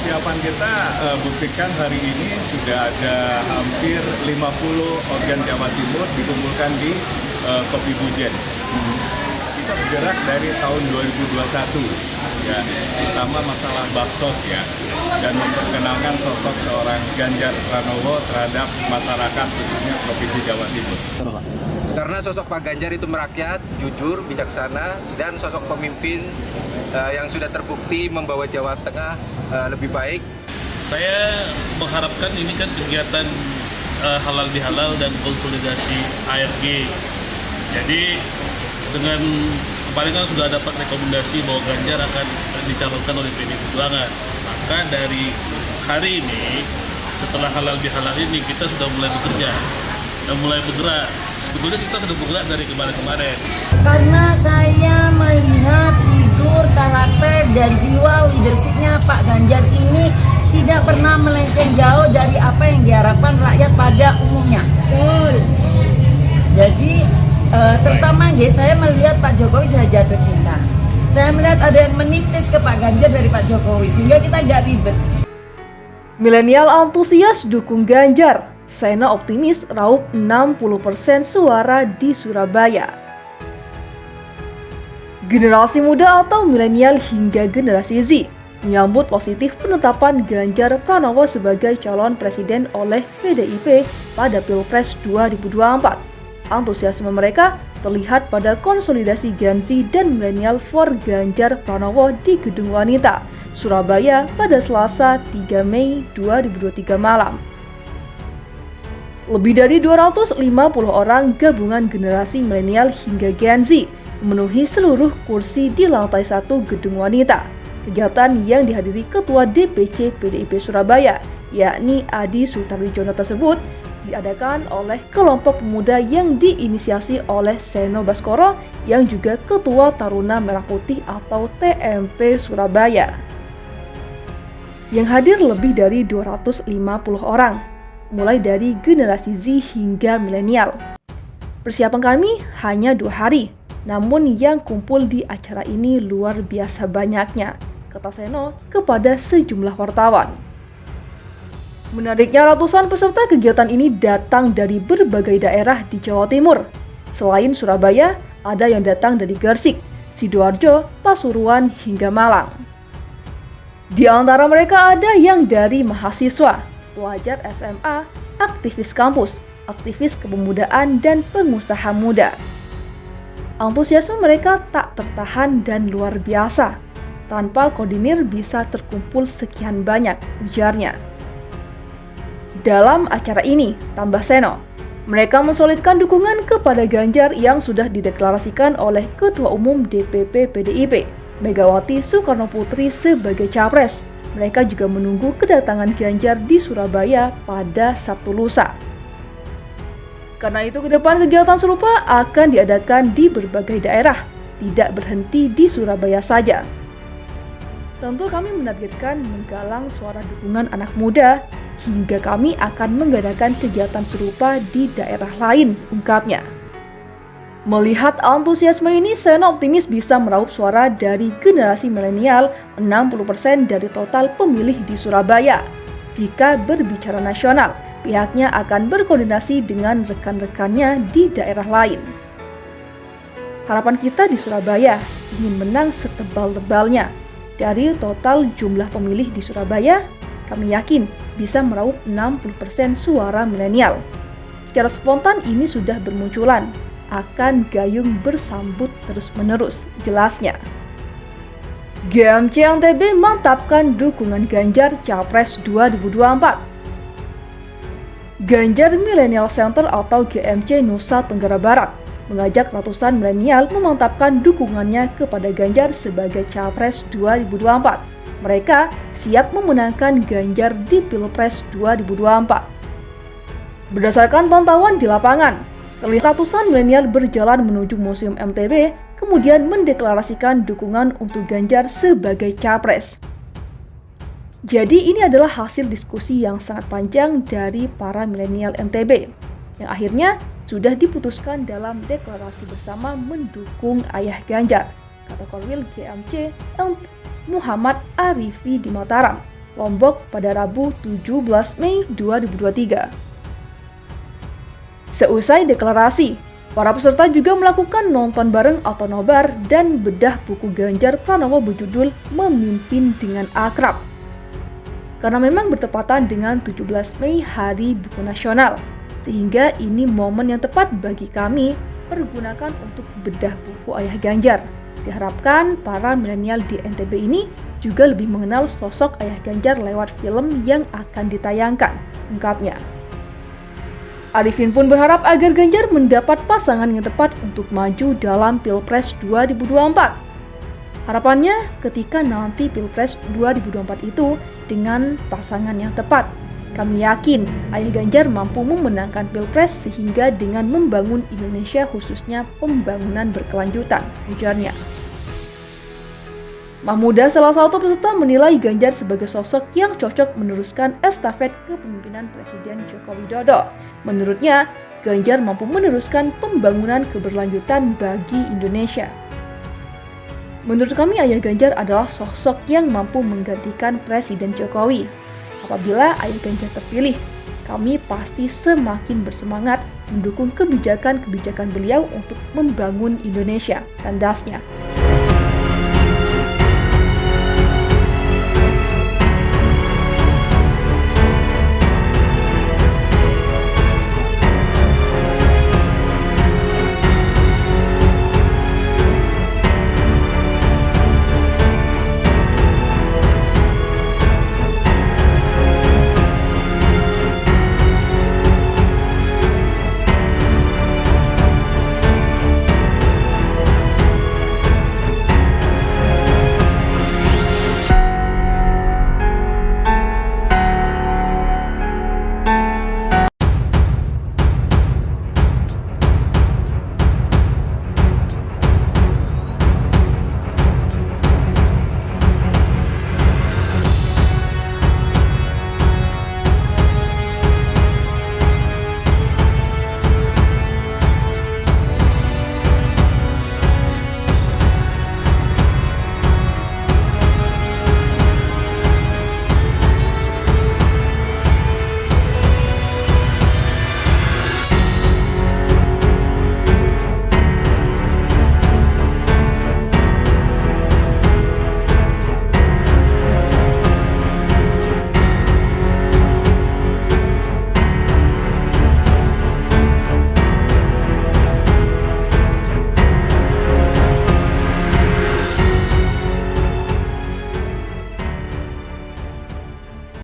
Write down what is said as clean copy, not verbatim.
persiapan kita buktikan hari ini sudah ada hampir 50 organ Jawa Timur dikumpulkan di Kopi Bujen. Kita bergerak dari tahun 2021, ya, terutama masalah baksos ya, dan memperkenalkan sosok seorang Ganjar Pranowo terhadap masyarakat khususnya Provinsi Jawa Timur. Karena sosok Pak Ganjar itu merakyat, jujur, bijaksana, dan sosok pemimpin yang sudah terbukti membawa Jawa Tengah lebih baik. Saya mengharapkan ini kan kegiatan halal bihalal dan konsolidasi ARG. Jadi dengan kemarin kan sudah dapat rekomendasi bahwa Ganjar akan dicalonkan oleh PDI Perjuangan. Maka dari hari ini, setelah halal bihalal ini, kita sudah mulai bekerja dan mulai bergerak. Sebetulnya kita sudah bergerak dari kemarin-kemarin. Karena saya melihat figur, karakter, dan jiwa leadershipnya Pak Ganjar ini tidak pernah melenceng jauh dari apa yang diharapkan rakyat pada umumnya. Jadi terutama saya melihat Pak Jokowi sudah jatuh cinta. Saya melihat ada yang menitis ke Pak Ganjar dari Pak Jokowi, sehingga kita nggak ribet. Milenial antusias dukung Ganjar. Seno optimis raup 60% suara di Surabaya. Generasi muda atau milenial hingga generasi Z menyambut positif penetapan Ganjar Pranowo sebagai calon presiden oleh PDIP pada Pilpres 2024. Antusiasme mereka terlihat pada konsolidasi Gen Z dan milenial for Ganjar Pranowo di Gedung Wanita, Surabaya pada Selasa 3 Mei 2023 malam. Lebih dari 250 orang gabungan generasi milenial hingga Gen Z memenuhi seluruh kursi di lantai 1 Gedung Wanita. Kegiatan yang dihadiri Ketua DPC PDIP Surabaya, yakni Adi Sutarwijono tersebut, diadakan oleh kelompok pemuda yang diinisiasi oleh Seno Baskoro yang juga Ketua Taruna Merah Putih atau TMP Surabaya. Yang hadir lebih dari 250 orang, mulai dari generasi Z hingga milenial. Persiapan kami hanya 2 hari, namun yang kumpul di acara ini luar biasa banyaknya, kata Seno kepada sejumlah wartawan. Menariknya, ratusan peserta kegiatan ini datang dari berbagai daerah di Jawa Timur. Selain Surabaya, ada yang datang dari Gresik, Sidoarjo, Pasuruan, hingga Malang. Di antara mereka ada yang dari mahasiswa, pelajar SMA, aktivis kampus, aktivis kepemudaan, dan pengusaha muda. Antusiasme mereka tak tertahan dan luar biasa. Tanpa koordinir bisa terkumpul sekian banyak, ujarnya. Dalam acara ini, tambah Seno, mereka mensolidkan dukungan kepada Ganjar yang sudah dideklarasikan oleh Ketua Umum DPP PDIP, Megawati Soekarnoputri sebagai capres. Mereka juga menunggu kedatangan Ganjar di Surabaya pada Sabtu lusa. Karena itu, ke depan kegiatan serupa akan diadakan di berbagai daerah, tidak berhenti di Surabaya saja. Tentu kami menargetkan menggalang suara dukungan anak muda, hingga kami akan mengadakan kegiatan serupa di daerah lain, ungkapnya. Melihat antusiasme ini, Seno optimis bisa meraup suara dari generasi milenial 60% dari total pemilih di Surabaya. Jika berbicara nasional, pihaknya akan berkoordinasi dengan rekan-rekannya di daerah lain. Harapan kita di Surabaya ingin menang setebal-tebalnya. Dari total jumlah pemilih di Surabaya, kami yakin bisa meraup 60% suara milenial. Secara spontan ini sudah bermunculan, akan gayung bersambut terus-menerus, jelasnya. GMC NTB mantapkan dukungan Ganjar Capres 2024. Ganjar Millennial Center atau GMC Nusa Tenggara Barat mengajak ratusan milenial memantapkan dukungannya kepada Ganjar sebagai Capres 2024. Mereka siap memenangkan Ganjar di Pilpres 2024. Berdasarkan pantauan di lapangan, terlihat ratusan milenial berjalan menuju Museum MTB, kemudian mendeklarasikan dukungan untuk Ganjar sebagai capres. Jadi ini adalah hasil diskusi yang sangat panjang dari para milenial NTB, yang akhirnya sudah diputuskan dalam deklarasi bersama mendukung ayah Ganjar, kata Korwil GMC Muhammad Arifi di Mataram. Lombok pada Rabu 17 Mei 2023. Seusai deklarasi, para peserta juga melakukan nonton bareng atau nobar dan bedah buku Ganjar Pranowo berjudul Memimpin dengan Akrab. Karena memang bertepatan dengan 17 Mei Hari Buku Nasional, sehingga ini momen yang tepat bagi kami pergunakan untuk bedah buku Ayah Ganjar. Diharapkan para milenial di NTB ini juga lebih mengenal sosok Ayah Ganjar lewat film yang akan ditayangkan, ungkapnya. Arifin pun berharap agar Ganjar mendapat pasangan yang tepat untuk maju dalam Pilpres 2024. Harapannya ketika nanti Pilpres 2024 itu dengan pasangan yang tepat. Kami yakin Ayah Ganjar mampu memenangkan Pilpres sehingga dengan membangun Indonesia khususnya pembangunan berkelanjutan, ujarnya. Mahmuda, salah satu peserta, menilai Ganjar sebagai sosok yang cocok meneruskan estafet kepemimpinan Presiden Joko Widodo. Menurutnya, Ganjar mampu meneruskan pembangunan keberlanjutan bagi Indonesia. Menurut kami, Ayah Ganjar adalah sosok yang mampu menggantikan Presiden Jokowi. Apabila Ayah Ganjar terpilih, kami pasti semakin bersemangat mendukung kebijakan-kebijakan beliau untuk membangun Indonesia, tandasnya.